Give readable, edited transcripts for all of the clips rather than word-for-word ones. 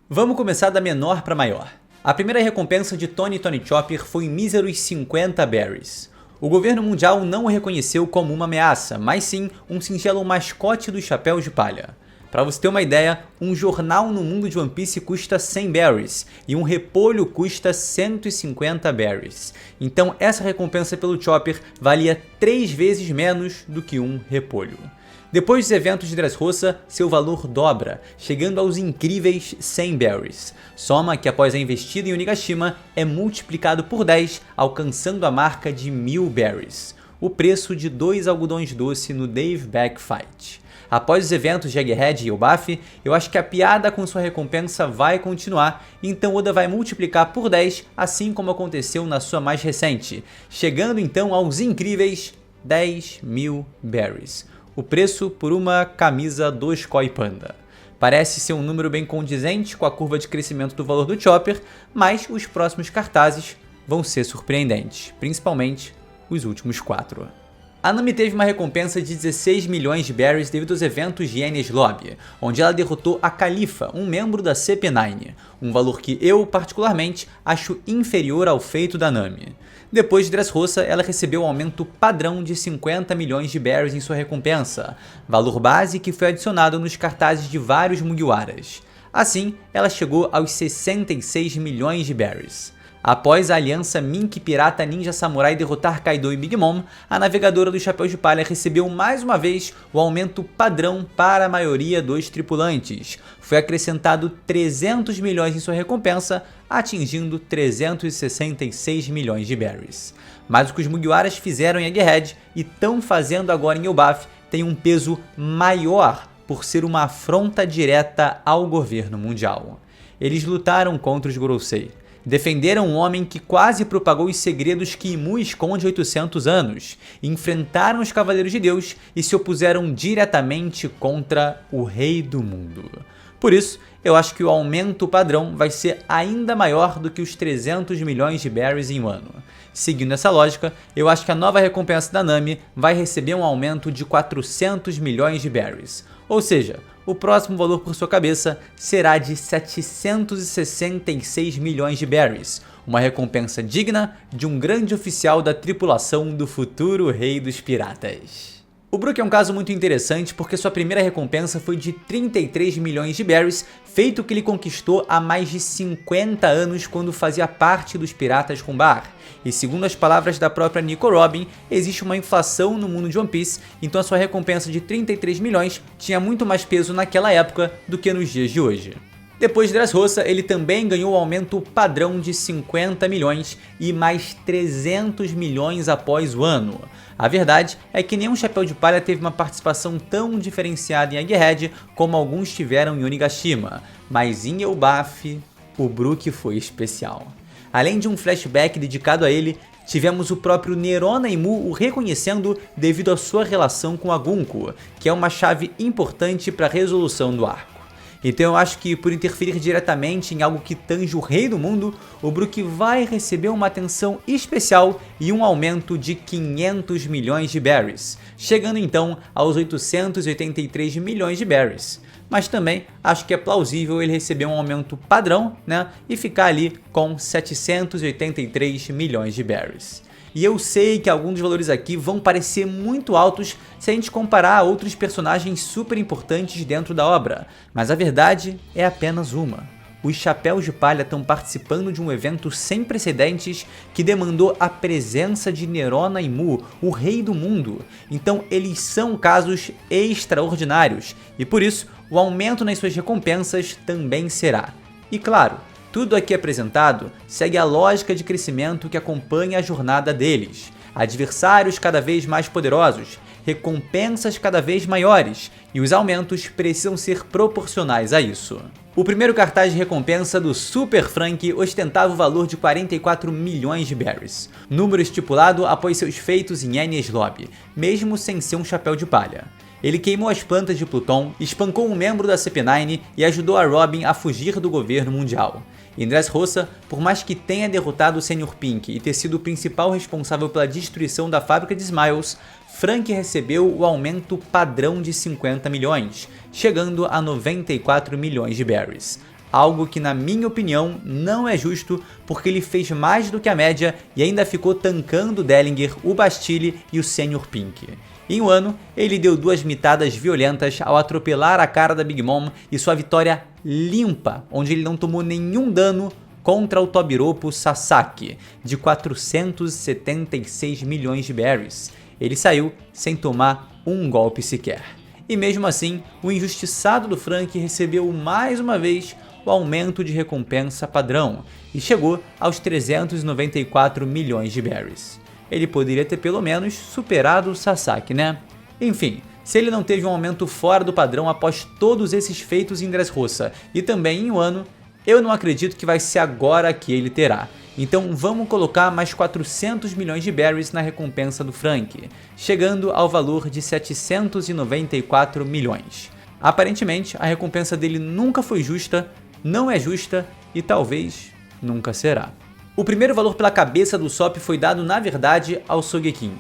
Vamos começar da menor para maior. A primeira recompensa de Tony Chopper foi míseros 50 berries. O governo mundial não o reconheceu como uma ameaça, mas sim um singelo mascote dos chapéus de palha. Para você ter uma ideia, um jornal no mundo de One Piece custa 100 berries e um repolho custa 150 berries. Então essa recompensa pelo Chopper valia 3 vezes menos do que um repolho. Depois dos eventos de Dressrosa, seu valor dobra, chegando aos incríveis 100 berries. Soma que após a investida em Onigashima é multiplicado por 10, alcançando a marca de 1000 berries. O preço de 2 algodões doce no Dave Back Fight. Após os eventos de Egghead e Elbaf, eu acho que a piada com sua recompensa vai continuar, então Oda vai multiplicar por 10, assim como aconteceu na sua mais recente, chegando então aos incríveis 10.000 berries. O preço por uma camisa do Koi Panda. Parece ser um número bem condizente com a curva de crescimento do valor do Chopper, mas os próximos cartazes vão ser surpreendentes, principalmente os últimos 4. A Nami teve uma recompensa de 16 milhões de berries devido aos eventos de Enies Lobby, onde ela derrotou a Califa, um membro da CP9, um valor que eu, particularmente, acho inferior ao feito da Nami. Depois de Dressrosa, ela recebeu um aumento padrão de 50 milhões de berries em sua recompensa, valor base que foi adicionado nos cartazes de vários Mugiwaras. Assim, ela chegou aos 66 milhões de berries. Após a aliança Mink Pirata Ninja Samurai derrotar Kaido e Big Mom, a navegadora dos Chapéus de Palha recebeu mais uma vez o aumento padrão para a maioria dos tripulantes. Foi acrescentado 300 milhões em sua recompensa, atingindo 366 milhões de berries. Mas o que os Mugiwaras fizeram em Egghead e estão fazendo agora em Elbaf tem um peso maior por ser uma afronta direta ao governo mundial. Eles lutaram contra os Gorosei. Defenderam um homem que quase propagou os segredos que Imu esconde há 800 anos, enfrentaram os Cavaleiros de Deus e se opuseram diretamente contra o Rei do Mundo. Por isso, eu acho que o aumento padrão vai ser ainda maior do que os 300 milhões de berries em um ano. Seguindo essa lógica, eu acho que a nova recompensa da Nami vai receber um aumento de 400 milhões de berries. Ou seja, o próximo valor por sua cabeça será de 766 milhões de berries, uma recompensa digna de um grande oficial da tripulação do futuro Rei dos Piratas. O Brook é um caso muito interessante porque sua primeira recompensa foi de 33 milhões de berries, feito que ele conquistou há mais de 50 anos quando fazia parte dos Piratas com Bar. E segundo as palavras da própria Nico Robin, existe uma inflação no mundo de One Piece, então a sua recompensa de 33 milhões tinha muito mais peso naquela época do que nos dias de hoje. Depois de Dressrosa, ele também ganhou o aumento padrão de 50 milhões e mais 300 milhões após o ano. A verdade é que nenhum Chapéu de Palha teve uma participação tão diferenciada em Egghead como alguns tiveram em Onigashima, mas em Elbaf, o Brook foi especial. Além de um flashback dedicado a ele, tivemos o próprio Nerona Imu o reconhecendo devido à sua relação com a Gunko, que é uma chave importante para a resolução do arco. Então eu acho que por interferir diretamente em algo que tange o Rei do Mundo, o Brook vai receber uma atenção especial e um aumento de 500 milhões de berries, chegando então aos 883 milhões de berries. Mas também acho que é plausível ele receber um aumento padrão, né, e ficar ali com 783 milhões de berries. E eu sei que alguns dos valores aqui vão parecer muito altos se a gente comparar a outros personagens super importantes dentro da obra, mas a verdade é apenas uma. Os Chapéus de Palha estão participando de um evento sem precedentes que demandou a presença de Nerona Imu, o Rei do Mundo. Então eles são casos extraordinários e por isso o aumento nas suas recompensas também será. E claro, tudo aqui apresentado segue a lógica de crescimento que acompanha a jornada deles. Adversários cada vez mais poderosos, recompensas cada vez maiores, e os aumentos precisam ser proporcionais a isso. O primeiro cartaz de recompensa do Super Frank ostentava o valor de 44 milhões de berries, número estipulado após seus feitos em Enies Lobby, mesmo sem ser um chapéu de palha. Ele queimou as plantas de Pluton, espancou um membro da CP9 e ajudou a Robin a fugir do governo mundial. Em Dressrosa, por mais que tenha derrotado o Sr. Pink e ter sido o principal responsável pela destruição da fábrica de Smiles, Frank recebeu o aumento padrão de 50 milhões, chegando a 94 milhões de berries. algo que na minha opinião não é justo, porque ele fez mais do que a média e ainda ficou tancando o Dellinger, o Bastille e o Sr. Pink. Em um ano, ele deu 2 mitadas violentas ao atropelar a cara da Big Mom e sua vitória limpa, onde ele não tomou nenhum dano contra o Tobiropo Sasaki, de 476 milhões de berries. Ele saiu sem tomar um golpe sequer. E mesmo assim, o injustiçado do Frank recebeu mais uma vez o aumento de recompensa padrão e chegou aos 394 milhões de berries. Ele poderia ter pelo menos superado o Sasaki, né? Enfim, se ele não teve um aumento fora do padrão após todos esses feitos em Dressrosa e também em um ano, eu não acredito que vai ser agora que ele terá. Então vamos colocar mais 400 milhões de berries na recompensa do Frank, chegando ao valor de 794 milhões. Aparentemente, a recompensa dele nunca foi justa, não é justa e talvez nunca será. O primeiro valor pela cabeça do Usopp foi dado na verdade ao Sogeking,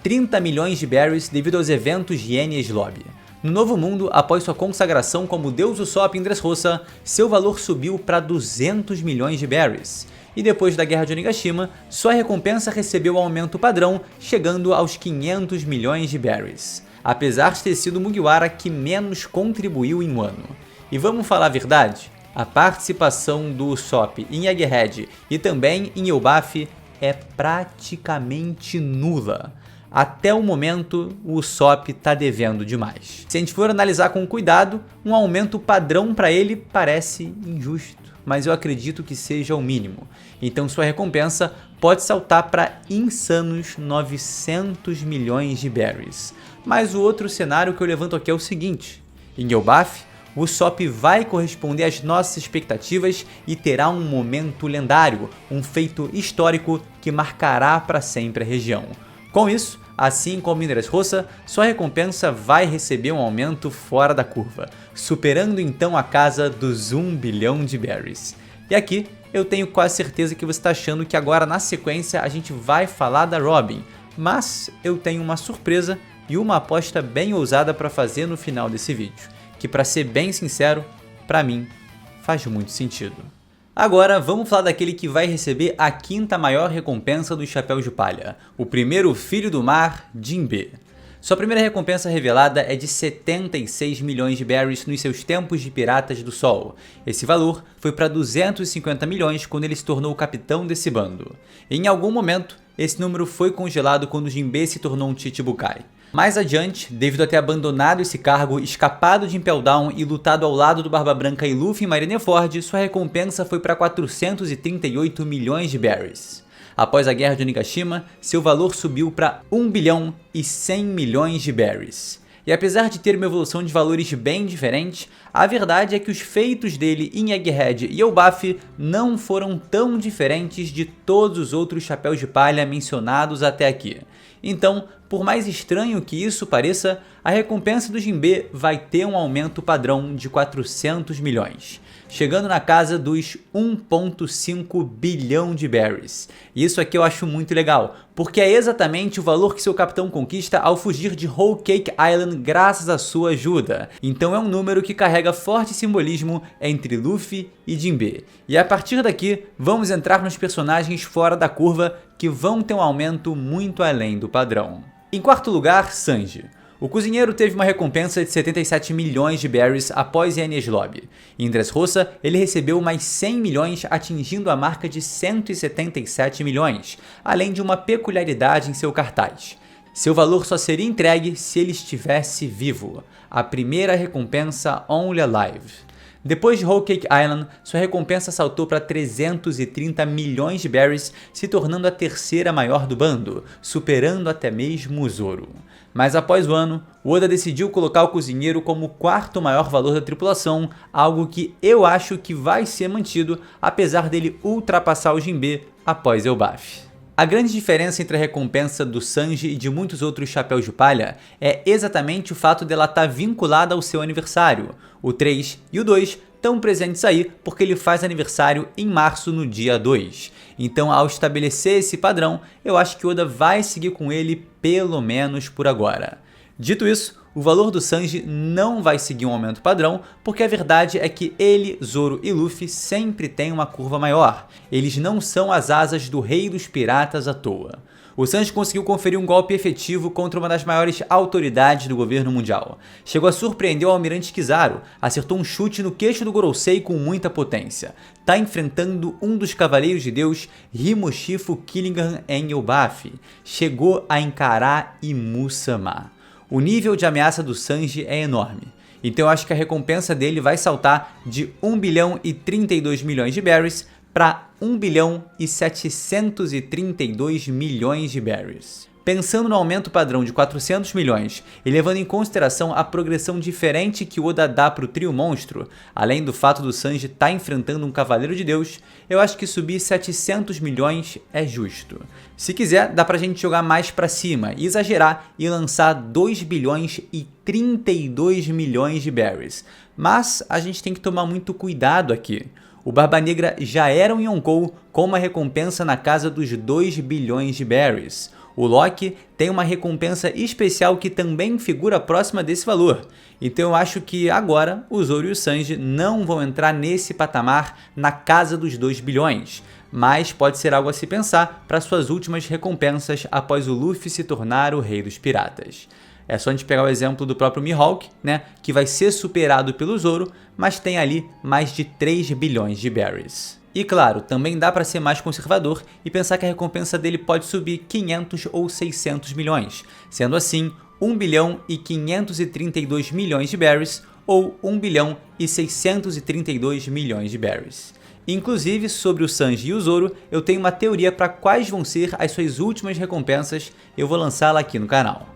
30 milhões de berries devido aos eventos de Enies Lobby. No Novo Mundo, após sua consagração como Deus Usopp em Dressrosa, seu valor subiu para 200 milhões de berries. E depois da Guerra de Onigashima, sua recompensa recebeu o aumento padrão, chegando aos 500 milhões de berries, apesar de ter sido Mugiwara que menos contribuiu em um ano. E vamos falar a verdade? A participação do Usopp em Egghead e também em Elbaf é praticamente nula. Até o momento, o Usopp tá devendo demais. Se a gente for analisar com cuidado, um aumento padrão para ele parece injusto, mas eu acredito que seja o mínimo. Então sua recompensa pode saltar para insanos 900 milhões de berries. Mas o outro cenário que eu levanto aqui é o seguinte: em Elbaf, o Usopp vai corresponder às nossas expectativas e terá um momento lendário, um feito histórico que marcará para sempre a região. Com isso, assim como em Dressrosa, sua recompensa vai receber um aumento fora da curva, superando então a casa dos 1 bilhão de berries. E aqui eu tenho quase certeza que você está achando que agora na sequência a gente vai falar da Robin, mas eu tenho uma surpresa e uma aposta bem ousada para fazer no final desse vídeo, que para ser bem sincero, para mim faz muito sentido. Agora vamos falar daquele que vai receber a 5ª maior recompensa dos Chapéus de Palha, o primeiro filho do mar, Jinbe. Sua primeira recompensa revelada é de 76 milhões de berries nos seus tempos de Piratas do Sol. Esse valor foi para 250 milhões quando ele se tornou o capitão desse bando. Em algum momento, esse número foi congelado quando Jinbe se tornou um Chichibukai. Mais adiante, devido a ter abandonado esse cargo, escapado de Impel Down e lutado ao lado do Barba Branca e Luffy em Marineford, sua recompensa foi para 438 milhões de berries. Após a Guerra de Onigashima, seu valor subiu para 1 bilhão e 100 milhões de berries. E apesar de ter uma evolução de valores bem diferente, a verdade é que os feitos dele em Egghead e Elbaf não foram tão diferentes de todos os outros Chapéus de Palha mencionados até aqui. Então, por mais estranho que isso pareça, a recompensa do Jinbe vai ter um aumento padrão de 400 milhões, chegando na casa dos 1,5 bilhão de berries. Isso aqui eu acho muito legal, porque é exatamente o valor que seu capitão conquista ao fugir de Whole Cake Island graças à sua ajuda. Então é um número que carrega forte simbolismo entre Luffy e Jinbe. E a partir daqui, vamos entrar nos personagens fora da curva que vão ter um aumento muito além do padrão. Em quarto lugar, Sanji. O cozinheiro teve uma recompensa de 77 milhões de berries após Enies Lobby. Em Dressrosa, ele recebeu mais 100 milhões, atingindo a marca de 177 milhões, além de uma peculiaridade em seu cartaz. Seu valor só seria entregue se ele estivesse vivo. A primeira recompensa Only Alive. Depois de Whole Cake Island, sua recompensa saltou para 330 milhões de berries, se tornando a 3ª maior do bando, superando até mesmo o Zoro. Mas após o ano, Oda decidiu colocar o cozinheiro como o 4º maior valor da tripulação, algo que eu acho que vai ser mantido, apesar dele ultrapassar o Jinbe após Elbaf. A grande diferença entre a recompensa do Sanji e de muitos outros Chapéus de Palha é exatamente o fato dela estar vinculada ao seu aniversário. O 3 e o 2 estão presentes aí porque ele faz aniversário em março no dia 2. Então, ao estabelecer esse padrão, eu acho que Oda vai seguir com ele pelo menos por agora. Dito isso, o valor do Sanji não vai seguir um aumento padrão, porque a verdade é que ele, Zoro e Luffy sempre têm uma curva maior. Eles não são as asas do rei dos piratas à toa. O Sanji conseguiu conferir um golpe efetivo contra uma das maiores autoridades do governo mundial. Chegou a surpreender o almirante Kizaru, acertou um chute no queixo do Gorosei com muita potência. Tá enfrentando um dos cavaleiros de Deus, Himoshifu Killingham em Elbaf. Chegou a encarar Imu-sama. O nível de ameaça do Sanji é enorme. Então eu acho que a recompensa dele vai saltar de 1 bilhão e 32 milhões de berries para 1 bilhão e 732 milhões de berries. Pensando no aumento padrão de 400 milhões e levando em consideração a progressão diferente que Oda dá para o trio monstro, além do fato do Sanji estar enfrentando um cavaleiro de Deus, eu acho que subir 700 milhões é justo. Se quiser, dá pra gente jogar mais pra cima e exagerar e lançar 2 bilhões e 32 milhões de berries. Mas a gente tem que tomar muito cuidado aqui. O Barba Negra já era um Yonkou com uma recompensa na casa dos 2 bilhões de berries. O Loki tem uma recompensa especial que também figura próxima desse valor. Então eu acho que agora o Zoro e o Sanji não vão entrar nesse patamar na casa dos 2 bilhões. Mas pode ser algo a se pensar para suas últimas recompensas após o Luffy se tornar o rei dos piratas. É só a gente pegar o exemplo do próprio Mihawk, né, que vai ser superado pelo Zoro, mas tem ali mais de 3 bilhões de berries. E claro, também dá para ser mais conservador e pensar que a recompensa dele pode subir 500 ou 600 milhões, sendo assim 1 bilhão e 532 milhões de berries ou 1 bilhão e 632 milhões de berries. Inclusive, sobre o Sanji e o Zoro, eu tenho uma teoria para quais vão ser as suas últimas recompensas, eu vou lançá-la aqui no canal.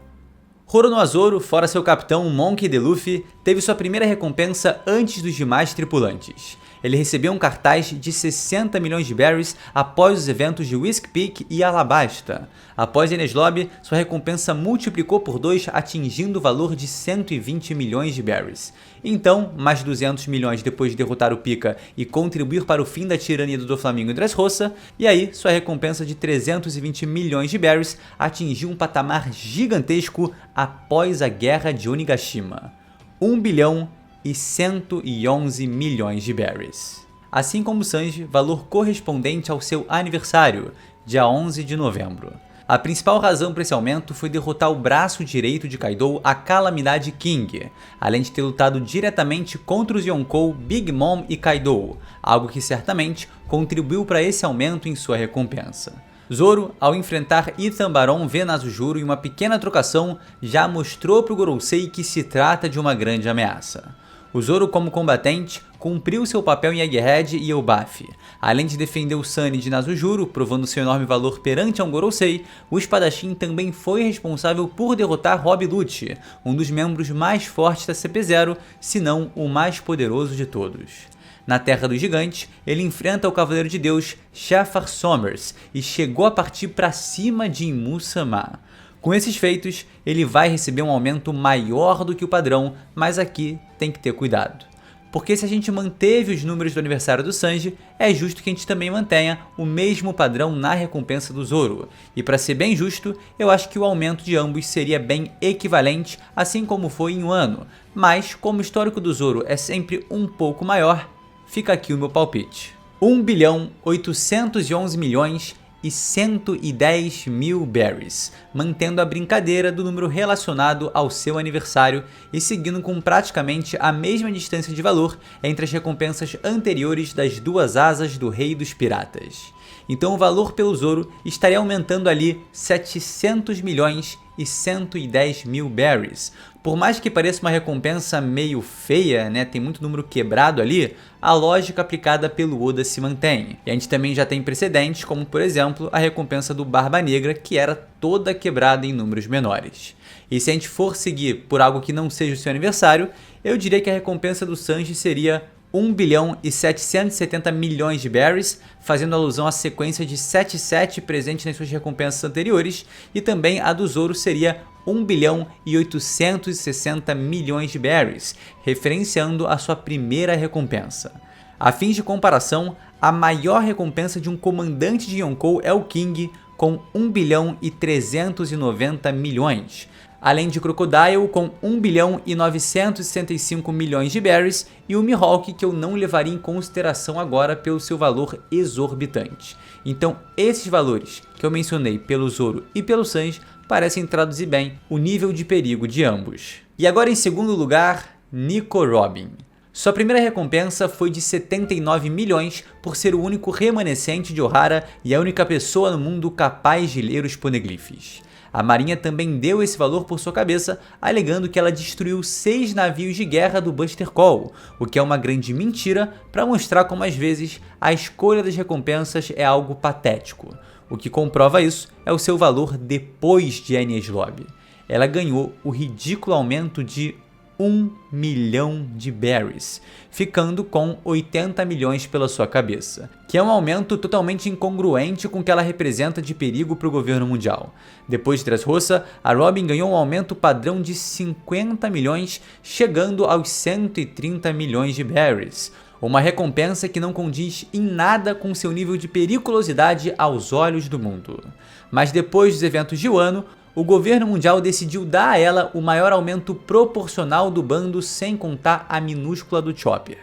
Roronoa Zoro, fora seu capitão Monkey D. Luffy, teve sua primeira recompensa antes dos demais tripulantes. Ele recebeu um cartaz de 60 milhões de berries após os eventos de Whisk Peak e Alabasta. Após Enies Lobby, sua recompensa multiplicou por 2, atingindo o valor de 120 milhões de berries. Então, mais 200 milhões depois de derrotar o Pika e contribuir para o fim da tirania do Doflamingo e Dressrosa, e aí sua recompensa de 320 milhões de berries atingiu um patamar gigantesco após a Guerra de Onigashima. 1 bilhão e 111 milhões de berries. Assim como Sanji, valor correspondente ao seu aniversário, dia 11 de novembro. A principal razão para esse aumento foi derrotar o braço direito de Kaido, a Calamidade King, além de ter lutado diretamente contra os Yonkou Big Mom e Kaido, algo que certamente contribuiu para esse aumento em sua recompensa. Zoro, ao enfrentar Ethan Baron Venazujuro em uma pequena trocação, já mostrou para o Gorosei que se trata de uma grande ameaça. O Zoro, como combatente, cumpriu seu papel em Egghead e Elbaf. Além de defender o Sunny de Nazujuro, provando seu enorme valor perante um Gorosei, o espadachim também foi responsável por derrotar Rob Lucci, um dos membros mais fortes da CP0, se não o mais poderoso de todos. Na Terra dos Gigantes, ele enfrenta o Cavaleiro de Deus Shafar Sommers e chegou a partir para cima de Imu-sama. Com esses feitos, ele vai receber um aumento maior do que o padrão, mas aqui tem que ter cuidado. Porque se a gente manteve os números do aniversário do Sanji, é justo que a gente também mantenha o mesmo padrão na recompensa do Zoro. E para ser bem justo, eu acho que o aumento de ambos seria bem equivalente, assim como foi em um ano. Mas, como o histórico do Zoro é sempre um pouco maior, fica aqui o meu palpite. 1 bilhão 811 milhões e 110 mil berries, mantendo a brincadeira do número relacionado ao seu aniversário e seguindo com praticamente a mesma distância de valor entre as recompensas anteriores das duas asas do Rei dos Piratas. Então o valor pelo Zoro estaria aumentando ali 700 milhões e 110 mil berries. Por mais que pareça uma recompensa meio feia, né, tem muito número quebrado ali, a lógica aplicada pelo Oda se mantém. E a gente também já tem precedentes, como por exemplo a recompensa do Barba Negra, que era toda quebrada em números menores. E se a gente for seguir por algo que não seja o seu aniversário, eu diria que a recompensa do Sanji seria 1 bilhão e 770 milhões de berries, fazendo alusão à sequência de 77 presente nas suas recompensas anteriores, e também a do Zoro seria 1 bilhão e 860 milhões de berries, referenciando a sua primeira recompensa. A fins de comparação, a maior recompensa de um comandante de Yonkou é o King, com 1 bilhão e 390 milhões. além de Crocodile com 1 bilhão e 965 milhões de berries e o Mihawk, que eu não levaria em consideração agora pelo seu valor exorbitante. Então esses valores que eu mencionei pelo Zoro e pelo Sanji parecem traduzir bem o nível de perigo de ambos. E agora em segundo lugar, Nico Robin. Sua primeira recompensa foi de 79 milhões por ser o único remanescente de Ohara e a única pessoa no mundo capaz de ler os poneglyphs. A marinha também deu esse valor por sua cabeça, alegando que ela destruiu 6 navios de guerra do Buster Call, o que é uma grande mentira para mostrar como às vezes a escolha das recompensas é algo patético. O que comprova isso é o seu valor depois de Enies Lobby. Ela ganhou o ridículo aumento de 1 milhão de berries, ficando com 80 milhões pela sua cabeça, que é um aumento totalmente incongruente com o que ela representa de perigo para o governo mundial. Depois de Dressrosa, a Robin ganhou um aumento padrão de 50 milhões, chegando aos 130 milhões de berries. Uma recompensa que não condiz em nada com seu nível de periculosidade aos olhos do mundo. Mas depois dos eventos de Wano, o governo mundial decidiu dar a ela o maior aumento proporcional do bando, sem contar a minúscula do Chopper.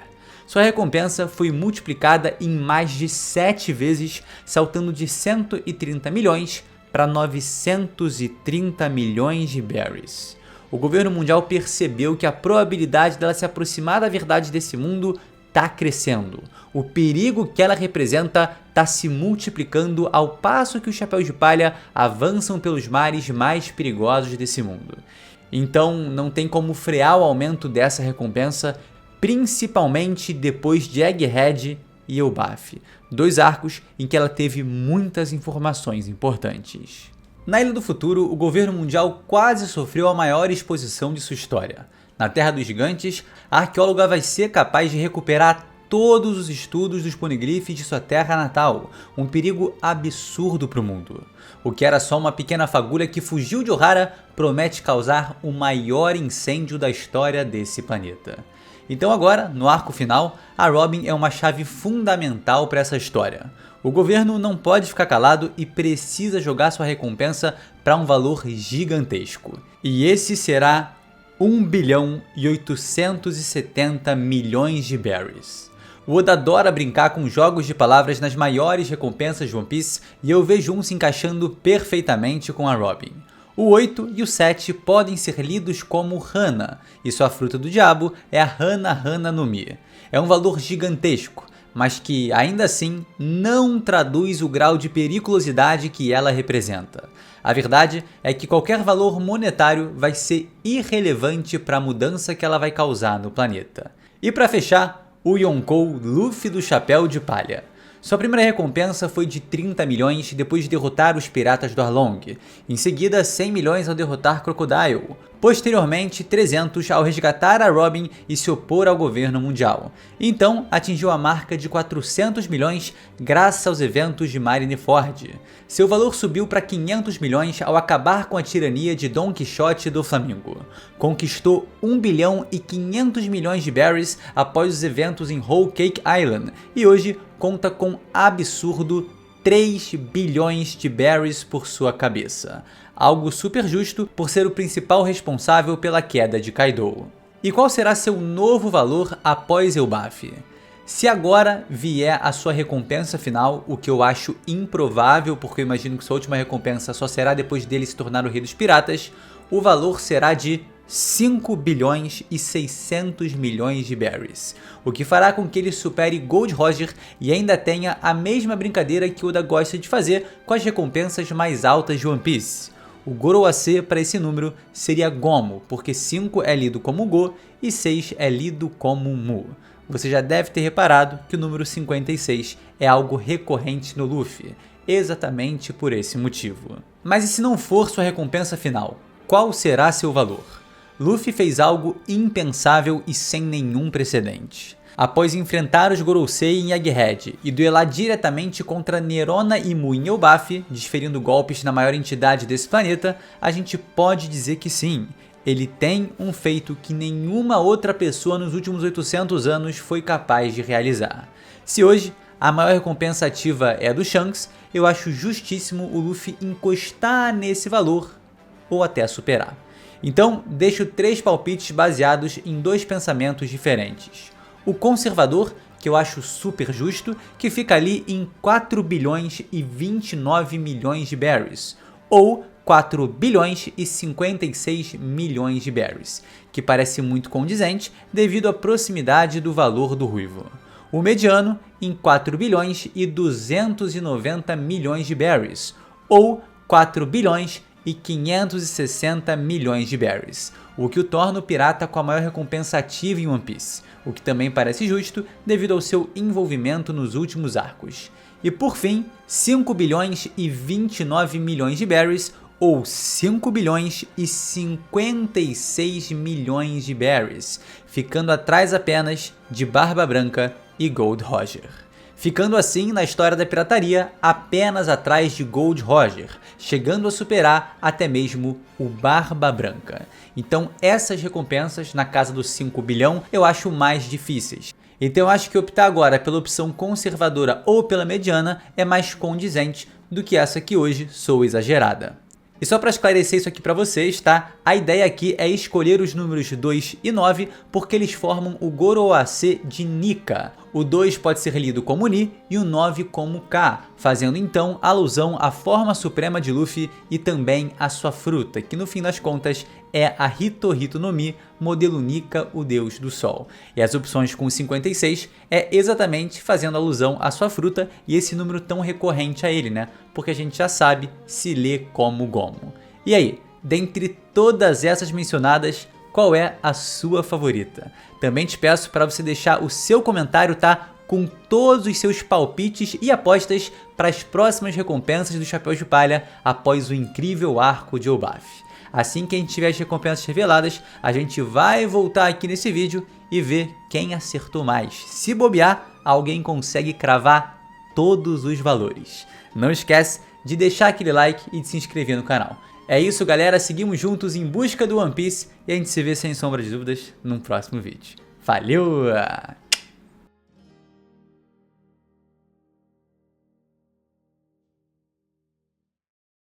Sua recompensa foi multiplicada em mais de 7 vezes, saltando de 130 milhões para 930 milhões de berries. O governo mundial percebeu que a probabilidade dela se aproximar da verdade desse mundo está crescendo. O perigo que ela representa está se multiplicando ao passo que os Chapéus de Palha avançam pelos mares mais perigosos desse mundo. Então não tem como frear o aumento dessa recompensa, principalmente depois de Egghead e Elbaf, 2 arcos em que ela teve muitas informações importantes. Na Ilha do Futuro, o governo mundial quase sofreu a maior exposição de sua história. Na Terra dos Gigantes, a arqueóloga vai ser capaz de recuperar todos os estudos dos poneglyphs de sua terra natal, um perigo absurdo para o mundo. O que era só uma pequena fagulha que fugiu de Ohara promete causar o maior incêndio da história desse planeta. Então agora, no arco final, a Robin é uma chave fundamental para essa história. O governo não pode ficar calado e precisa jogar sua recompensa para um valor gigantesco. E esse será 1 bilhão e 870 milhões de berries. O Oda adora brincar com jogos de palavras nas maiores recompensas de One Piece e eu vejo um se encaixando perfeitamente com a Robin. O 8 e o 7 podem ser lidos como Hana, e sua fruta do diabo é a Hana Hana no Mi. É um valor gigantesco, mas que ainda assim não traduz o grau de periculosidade que ela representa. A verdade é que qualquer valor monetário vai ser irrelevante para a mudança que ela vai causar no planeta. E para fechar, o Yonkou Luffy do Chapéu de Palha. Sua primeira recompensa foi de 30 milhões depois de derrotar os piratas do Arlong, em seguida 100 milhões ao derrotar Crocodile, posteriormente 300 ao resgatar a Robin e se opor ao governo mundial. Então atingiu a marca de 400 milhões graças aos eventos de Marineford. Seu valor subiu para 500 milhões ao acabar com a tirania de Don Quixote do Flamengo. Conquistou 1 bilhão e 500 milhões de berries após os eventos em Whole Cake Island e hoje conta com absurdo 3 bilhões de berries por sua cabeça. Algo super justo por ser o principal responsável pela queda de Kaido. E qual será seu novo valor após Elbaf? Se agora vier a sua recompensa final, o que eu acho improvável, porque eu imagino que sua última recompensa só será depois dele se tornar o Rei dos Piratas, o valor será de 5 bilhões e 600 milhões de berries, o que fará com que ele supere Gold Roger e ainda tenha a mesma brincadeira que Oda gosta de fazer com as recompensas mais altas de One Piece. O Goroase para esse número seria Gomu, porque 5 é lido como Go e 6 é lido como Mu. Você já deve ter reparado que o número 56 é algo recorrente no Luffy, exatamente por esse motivo. Mas e se não for sua recompensa final? Qual será seu valor? Luffy fez algo impensável e sem nenhum precedente. Após enfrentar os Gorosei em Egghead e duelar diretamente contra Nerona e Mu em Elbaf, desferindo golpes na maior entidade desse planeta, a gente pode dizer que sim, ele tem um feito que nenhuma outra pessoa nos últimos 800 anos foi capaz de realizar. Se hoje a maior recompensa ativa é a do Shanks, eu acho justíssimo o Luffy encostar nesse valor ou até superar. Então, deixo 3 palpites baseados em 2 pensamentos diferentes. O conservador, que eu acho super justo, que fica ali em 4 bilhões e 29 milhões de berries, ou 4 bilhões e 56 milhões de berries, que parece muito condizente devido à proximidade do valor do ruivo. O mediano em 4 bilhões e 290 milhões de berries, ou 4 bilhões e 560 milhões de berries, o que o torna o pirata com a maior recompensa ativa em One Piece, o que também parece justo devido ao seu envolvimento nos últimos arcos. E por fim, 5 bilhões e 29 milhões de berries, ou 5 bilhões e 56 milhões de berries, ficando atrás apenas de Barba Branca e Gold Roger. Ficando assim na história da pirataria apenas atrás de Gold Roger, chegando a superar até mesmo o Barba Branca. Então essas recompensas na casa dos 5 bilhão eu acho mais difíceis. Então eu acho que optar agora pela opção conservadora ou pela mediana é mais condizente do que essa que hoje sou exagerada. E só para esclarecer isso aqui para vocês, tá? A ideia aqui é escolher os números 2 e 9 porque eles formam o Goroace de Nika. O 2 pode ser lido como Ni e o 9 como Ka, fazendo então alusão à forma suprema de Luffy e também à sua fruta, que no fim das contas é a Hito no Mi, modelo Nika, o deus do sol. E as opções com 56 é exatamente fazendo alusão à sua fruta e esse número tão recorrente a ele, né? Porque a gente já sabe se lê como Gomu. E aí, dentre todas essas mencionadas, qual é a sua favorita? Também te peço para você deixar o seu comentário, tá? Com todos os seus palpites e apostas para as próximas recompensas do Chapéu de Palha após o incrível arco de Elbaf. Assim que a gente tiver as recompensas reveladas, a gente vai voltar aqui nesse vídeo e ver quem acertou mais. Se bobear, alguém consegue cravar todos os valores. Não esquece de deixar aquele like e de se inscrever no canal. É isso, galera, seguimos juntos em busca do One Piece e a gente se vê sem sombra de dúvidas num próximo vídeo. Valeu!